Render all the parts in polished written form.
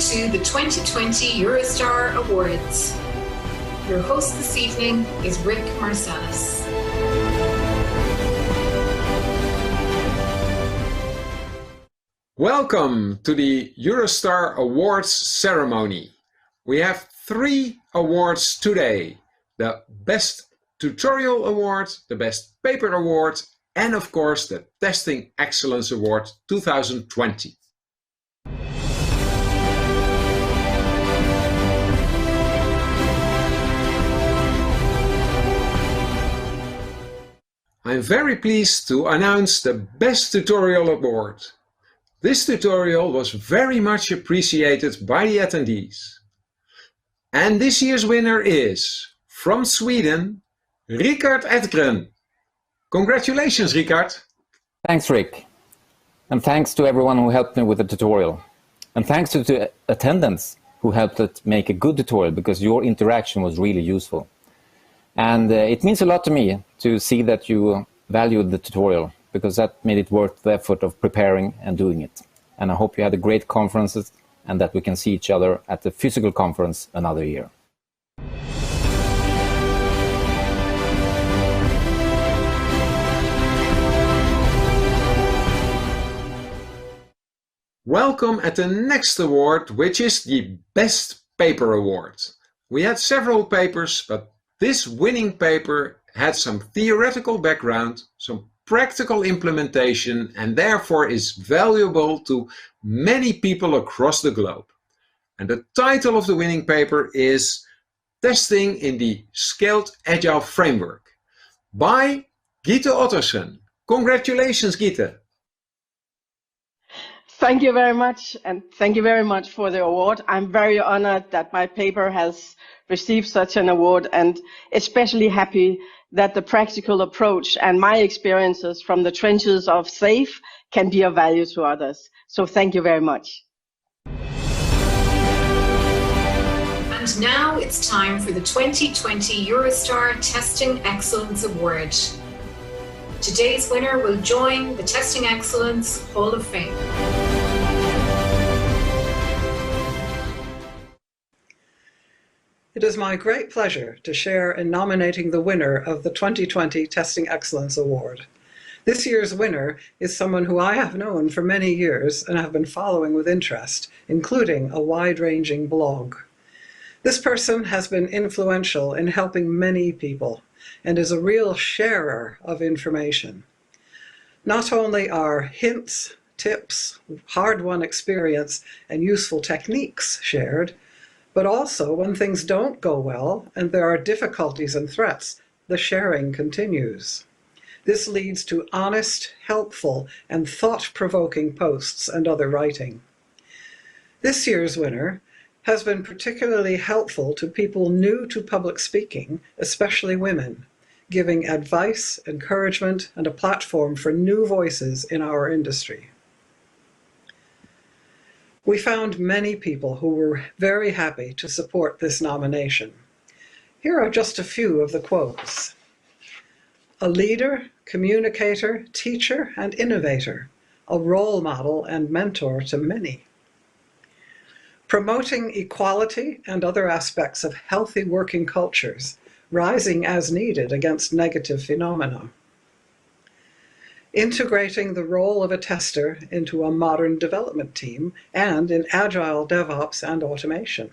to the 2020 EuroSTAR Awards. Your host this evening is Rick Marsalis. Welcome to the EuroSTAR Awards ceremony. We have 3 awards today. The Best Tutorial Award, the Best Paper Award, and of course the Testing Excellence Award 2020. I'm very pleased to announce the Best Tutorial Award. This tutorial was very much appreciated by the attendees. And this year's winner is, from Sweden, Richard Edgren. Congratulations, Richard. Thanks, Rick. And thanks to everyone who helped me with the tutorial. And thanks to the attendants who helped it make a good tutorial, because your interaction was really useful. And it means a lot to me to see that you valued the tutorial, because that made it worth the effort of preparing and doing it. And I hope you had a great conferences and that we can see each other at the physical conference another year. Welcome at the next award, which is the Best Paper Award. We had several papers, but this winning paper had some theoretical background, some practical implementation, and therefore is valuable to many people across the globe. And the title of the winning paper is Testing in the Scaled Agile Framework by Gitte Ottersen. Congratulations, Gitte. Thank you very much, and thank you very much for the award. I'm very honored that my paper has received such an award, and especially happy that the practical approach and my experiences from the trenches of SAFE can be of value to others. So thank you very much. And now it's time for the 2020 EuroSTAR Testing Excellence Award. Today's winner will join the Testing Excellence Hall of Fame. It is my great pleasure to share in nominating the winner of the 2020 Testing Excellence Award. This year's winner is someone who I have known for many years and have been following with interest, including a wide-ranging blog. This person has been influential in helping many people and is a real sharer of information. Not only are hints, tips, hard-won experience, and useful techniques shared, but also when things don't go well and there are difficulties and threats, the sharing continues. This leads to honest, helpful, and thought-provoking posts and other writing. This year's winner has been particularly helpful to people new to public speaking, especially women, giving advice, encouragement, and a platform for new voices in our industry. We found many people who were very happy to support this nomination. Here are just a few of the quotes. A leader, communicator, teacher, and innovator, a role model and mentor to many. Promoting equality and other aspects of healthy working cultures, rising as needed against negative phenomena. Integrating the role of a tester into a modern development team and in agile DevOps and automation.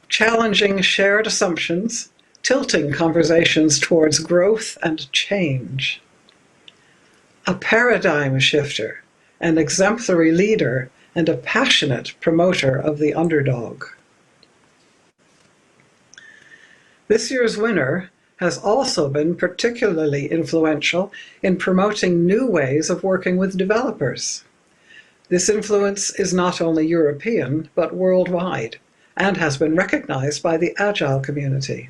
Challenging shared assumptions, tilting conversations towards growth and change. A paradigm shifter, an exemplary leader, and a passionate promoter of the underdog. This year's winner has also been particularly influential in promoting new ways of working with developers. This influence is not only European, but worldwide, and has been recognized by the Agile community.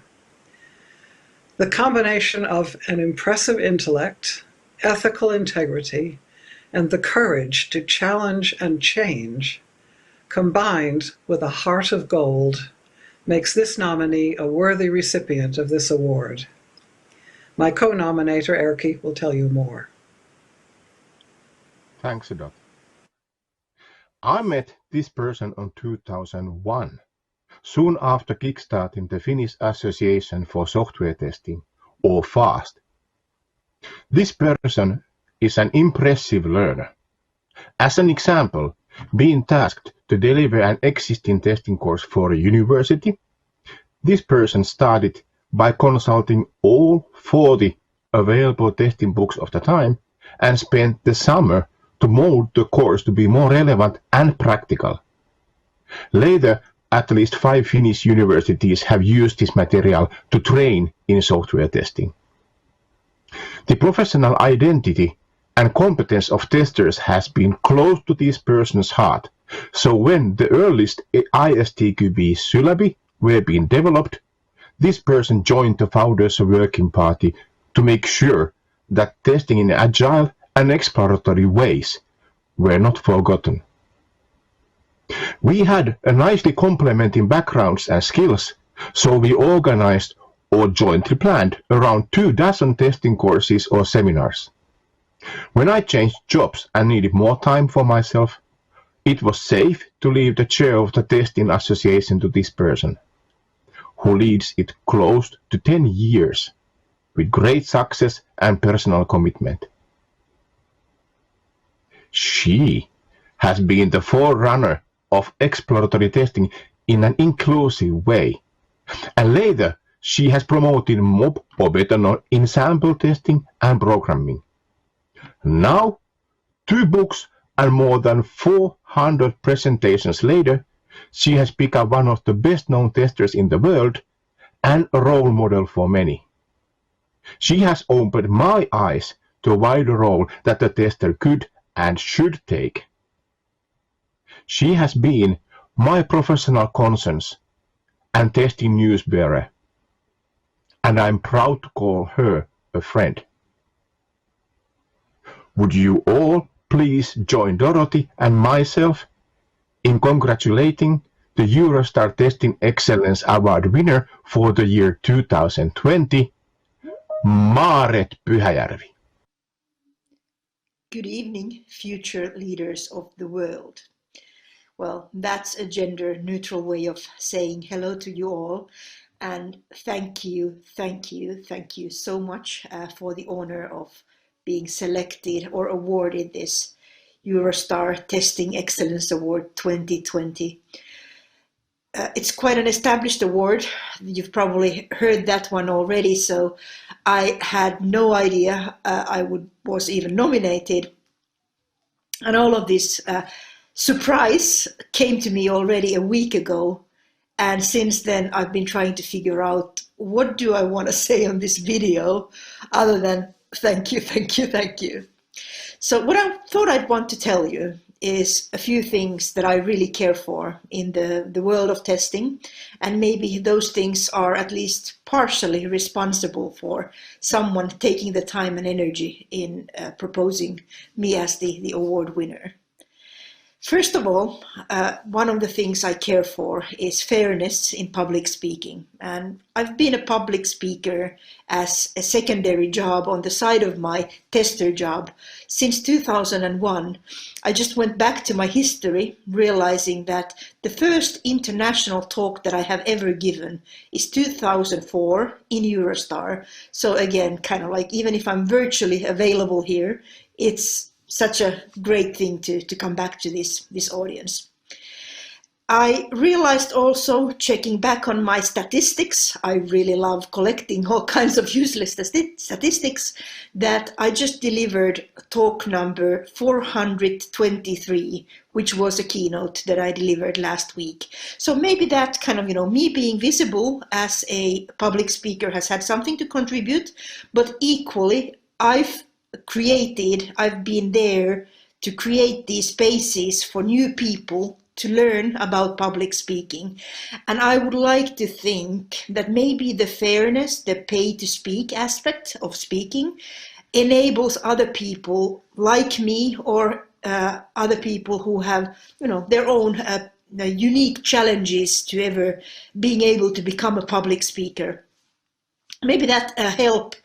The combination of an impressive intellect, ethical integrity, and the courage to challenge and change, combined with a heart of gold, makes this nominee a worthy recipient of this award. My co-nominator, Erkki, will tell you more. Thanks a lot. I met this person in 2001, soon after kickstarting the Finnish Association for Software Testing, or FAST. This person is an impressive learner. As an example, being tasked to deliver an existing testing course for a university, this person started by consulting all 40 available testing books of the time and spent the summer to mold the course to be more relevant and practical. Later, at least 5 Finnish universities have used this material to train in software testing. The professional identity and competence of testers has been close to this person's heart, so when the earliest ISTQB syllabi were being developed, this person joined the founders' working party to make sure that testing in agile and exploratory ways were not forgotten. We had a nicely complementing backgrounds and skills, so we organized or jointly planned around 24 testing courses or seminars. When I changed jobs and needed more time for myself, it was safe to leave the chair of the testing association to this person, who leads it close to 10 years with great success and personal commitment. She has been the forerunner of exploratory testing in an inclusive way, and later she has promoted mob or better known in sample testing and programming. Now, 2 books and more than 400 presentations later, she has become one of the best-known testers in the world and a role model for many. She has opened my eyes to a wider role that a tester could and should take. She has been my professional conscience and testing news bearer, and I'm proud to call her a friend. Would you all please join Dorothy and myself in congratulating the EuroSTAR Testing Excellence Award winner for the year 2020, Maaret Pyhäjärvi. Good evening, future leaders of the world. Well, that's a gender-neutral way of saying hello to you all, and thank you so much for the honor of being selected or awarded this EuroSTAR Testing Excellence Award 2020. It's quite an established award. You've probably heard that one already, so I had no idea I was even nominated. And all of this surprise came to me already a week ago. And since then, I've been trying to figure out what do I want to say on this video other than thank you. So what I thought I'd want to tell you is a few things that I really care for in the world of testing, and maybe those things are at least partially responsible for someone taking the time and energy in proposing me as the award winner. First of all, one of the things I care for is fairness in public speaking. And I've been a public speaker as a secondary job on the side of my tester job since 2001. I just went back to my history, realizing that the first international talk that I have ever given is 2004 in EuroSTAR. So again, kind of like, even if I'm virtually available here, it's such a great thing to come back to this audience. I realized also, checking back on my statistics, I really love collecting all kinds of useless statistics, that I just delivered talk number 423, which was a keynote that I delivered last week. So maybe that kind of, me being visible as a public speaker has had something to contribute, but equally, I've been there to create these spaces for new people to learn about public speaking. And I would like to think that maybe the fairness, the pay to speak aspect of speaking enables other people like me or other people who have, their own unique challenges to ever being able to become a public speaker. Maybe that help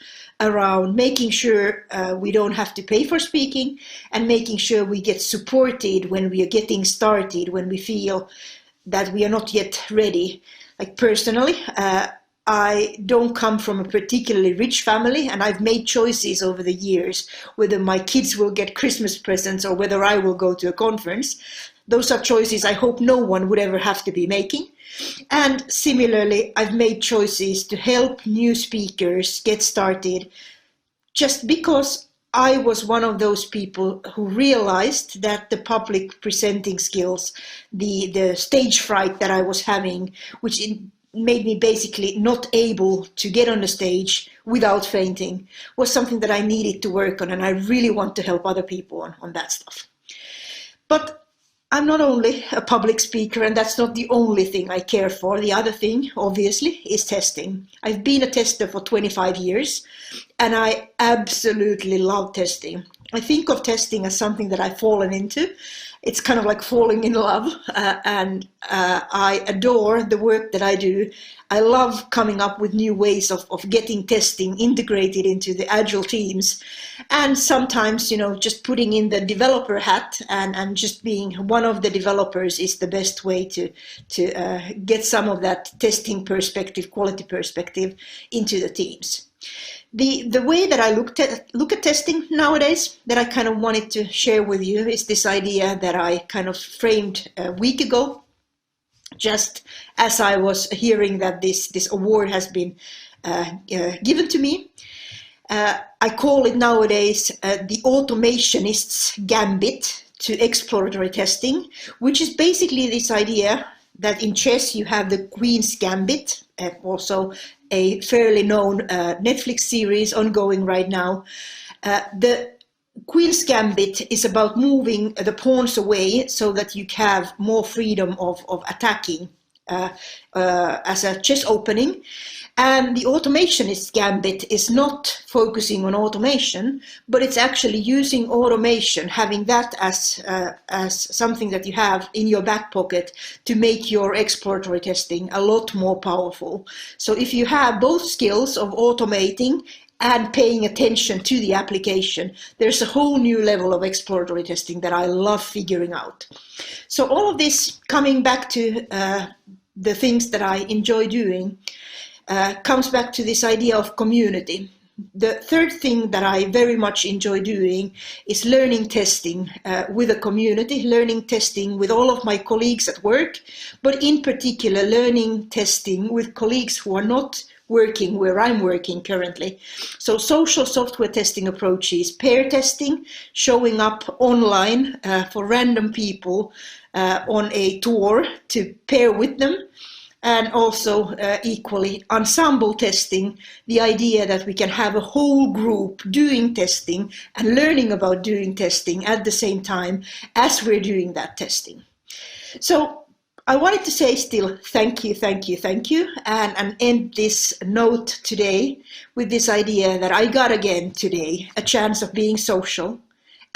around making sure we don't have to pay for speaking, and making sure we get supported when we are getting started, when we feel that we are not yet ready. Like personally, I don't come from a particularly rich family, and I've made choices over the years whether my kids will get Christmas presents or whether I will go to a conference. Those are choices I hope no one would ever have to be making. And similarly, I've made choices to help new speakers get started just because I was one of those people who realized that the public presenting skills, the stage fright that I was having, which made me basically not able to get on the stage without fainting, was something that I needed to work on, and I really want to help other people on that stuff. But I'm not only a public speaker, and that's not the only thing I care for. The other thing, obviously, is testing. I've been a tester for 25 years, and I absolutely love testing. I think of testing as something that I've fallen into. It's kind of like falling in love, and I adore the work that I do. I love coming up with new ways of getting testing integrated into the agile teams, and sometimes, you know, just putting in the developer hat and just being one of the developers is the best way to get some of that testing perspective, quality perspective into the teams. The way that I look at testing nowadays that I kind of wanted to share with you is this idea that I kind of framed a week ago, just as I was hearing that this award has been given to me. I call it nowadays the automationist's gambit to exploratory testing, which is basically this idea that in chess you have the Queen's Gambit, also a fairly known Netflix series ongoing right now. The Queen's Gambit is about moving the pawns away so that you have more freedom of attacking as a chess opening. And the automationist gambit is not focusing on automation, but it's actually using automation, having that as something that you have in your back pocket to make your exploratory testing a lot more powerful. So if you have both skills of automating and paying attention to the application, there's a whole new level of exploratory testing that I love figuring out. So all of this, coming back to the things that I enjoy doing, comes back to this idea of community. The third thing that I very much enjoy doing is learning testing with a community, learning testing with all of my colleagues at work, but in particular learning testing with colleagues who are not working where I'm working currently. So social software testing approaches, pair testing, showing up online for random people on a tour to pair with them, and also equally ensemble testing, the idea that we can have a whole group doing testing and learning about doing testing at the same time as we're doing that testing. So I wanted to say still thank you, and end this note today with this idea that I got again today a chance of being social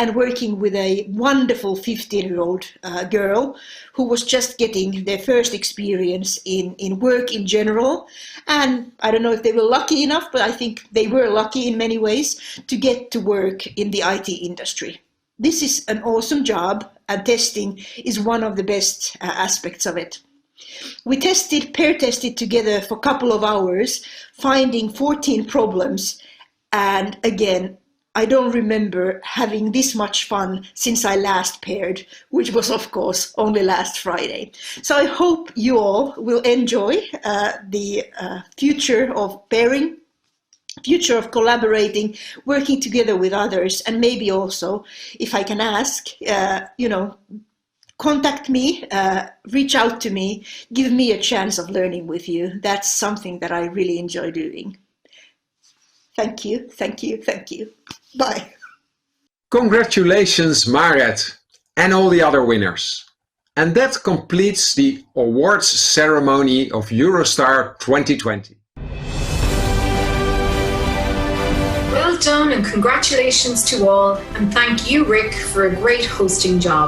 and working with a wonderful 15-year-old girl who was just getting their first experience in work in general. And I don't know if they were lucky enough, but I think they were lucky in many ways to get to work in the IT industry. This is an awesome job, and testing is one of the best aspects of it. We pair tested together for a couple of hours, finding 14 problems, and again, I don't remember having this much fun since I last paired, which was, of course, only last Friday. So I hope you all will enjoy the future of pairing, future of collaborating, working together with others, and maybe also, if I can ask, contact me, reach out to me, give me a chance of learning with you. That's something that I really enjoy doing. Thank you. Bye. Congratulations, Maret, and all the other winners. And that completes the awards ceremony of EuroSTAR 2020. Well done and congratulations to all, and thank you, Rick, for a great hosting job.